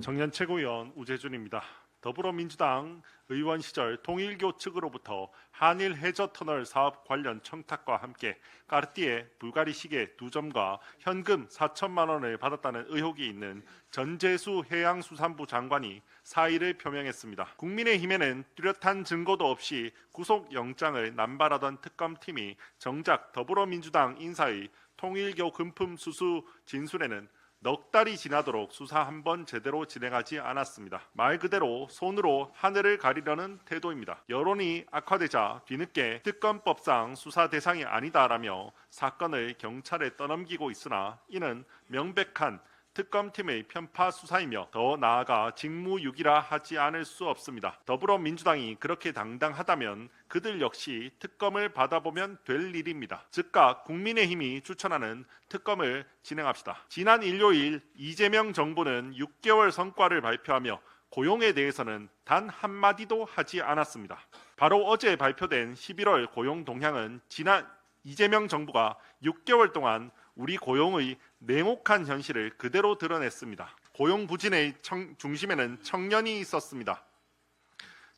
청년 최고위원 우재준입니다. 더불어민주당 의원 시절 통일교 측으로부터 한일 해저터널 사업 관련 청탁과 함께 까르띠에 불가리 시계 2점과 현금 4천만 원을 받았다는 의혹이 있는 전재수 해양수산부 장관이 사의를 표명했습니다. 국민의힘에는 뚜렷한 증거도 없이 구속영장을 남발하던 특검팀이 정작 더불어민주당 인사의 통일교 금품 수수 진술에는 넉 달이 지나도록 수사 한 번 제대로 진행하지 않았습니다. 말 그대로 손으로 하늘을 가리려는 태도입니다. 여론이 악화되자 뒤늦게 특검법상 수사 대상이 아니다라며 사건을 경찰에 떠넘기고 있으나 이는 명백한 특검팀의 편파 수사이며 더 나아가 직무유기라 하지 않을 수 없습니다. 더불어민주당이 그렇게 당당하다면 그들 역시 특검을 받아보면 될 일입니다. 즉각 국민의힘이 추천하는 특검을 진행합시다. 지난 일요일 이재명 정부는 6개월 성과를 발표하며 고용에 대해서는 단 한마디도 하지 않았습니다. 바로 어제 발표된 11월 고용 동향은 지난 이재명 정부가 6개월 동안 우리 고용의 냉혹한 현실을 그대로 드러냈습니다. 고용 부진의 중심에는 청년이 있었습니다.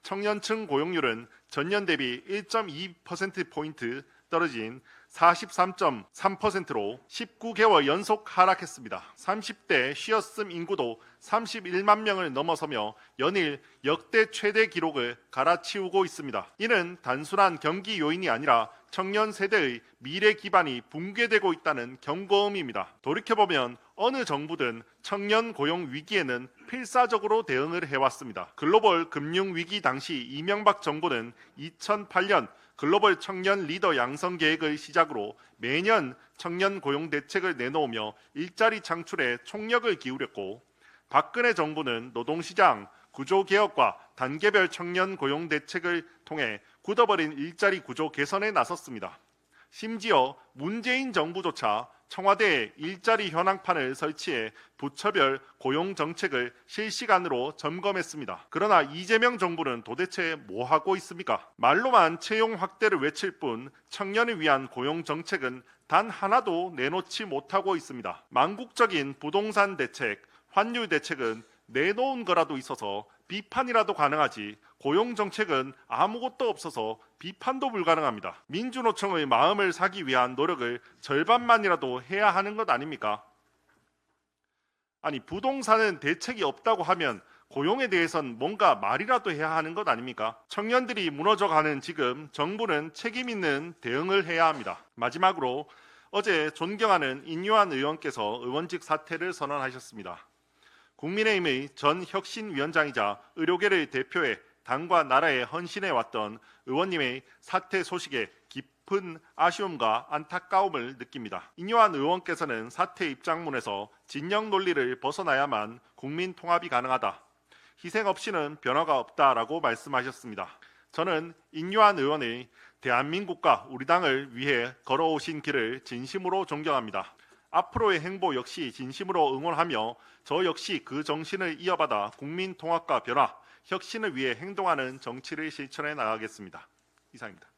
청년층 고용률은 전년 대비 1.2%포인트 떨어진 43.3%로 19개월 연속 하락했습니다. 30대 쉬었음 인구도 31만 명을 넘어서며 연일 역대 최대 기록을 갈아치우고 있습니다. 이는 단순한 경기 요인이 아니라 청년 세대의 미래 기반이 붕괴되고 있다는 경고음입니다. 돌이켜보면 어느 정부든 청년 고용 위기에는 필사적으로 대응을 해왔습니다. 글로벌 금융 위기 당시 이명박 정부는 2008년 글로벌 청년 리더 양성 계획을 시작으로 매년 청년 고용 대책을 내놓으며 일자리 창출에 총력을 기울였고, 박근혜 정부는 노동시장 구조 개혁과 단계별 청년 고용 대책을 통해 굳어버린 일자리 구조 개선에 나섰습니다. 심지어 문재인 정부조차 청와대에 일자리 현황판을 설치해 부처별 고용 정책을 실시간으로 점검했습니다. 그러나 이재명 정부는 도대체 뭐 하고 있습니까? 말로만 채용 확대를 외칠 뿐 청년을 위한 고용 정책은 단 하나도 내놓지 못하고 있습니다. 망국적인 부동산 대책, 환율 대책은 내놓은 거라도 있어서 비판이라도 가능하지, 고용 정책은 아무것도 없어서 비판도 불가능합니다. 민주노총의 마음을 사기 위한 노력을 절반만이라도 해야 하는 것 아닙니까? 아니, 부동산은 대책이 없다고 하면 고용에 대해선 뭔가 말이라도 해야 하는 것 아닙니까? 청년들이 무너져가는 지금 정부는 책임 있는 대응을 해야 합니다. 마지막으로 어제 존경하는 인요한 의원께서 의원직 사퇴를 선언하셨습니다. 국민의힘의 전 혁신위원장이자 의료계를 대표해 당과 나라에 헌신해 왔던 의원님의 사퇴 소식에 깊은 아쉬움과 안타까움을 느낍니다. 인요한 의원께서는 사퇴 입장문에서 진영 논리를 벗어나야만 국민 통합이 가능하다, 희생 없이는 변화가 없다라고 말씀하셨습니다. 저는 인요한 의원의 대한민국과 우리 당을 위해 걸어오신 길을 진심으로 존경합니다. 앞으로의 행보 역시 진심으로 응원하며 저 역시 그 정신을 이어받아 국민 통합과 변화, 혁신을 위해 행동하는 정치를 실천해 나가겠습니다. 이상입니다.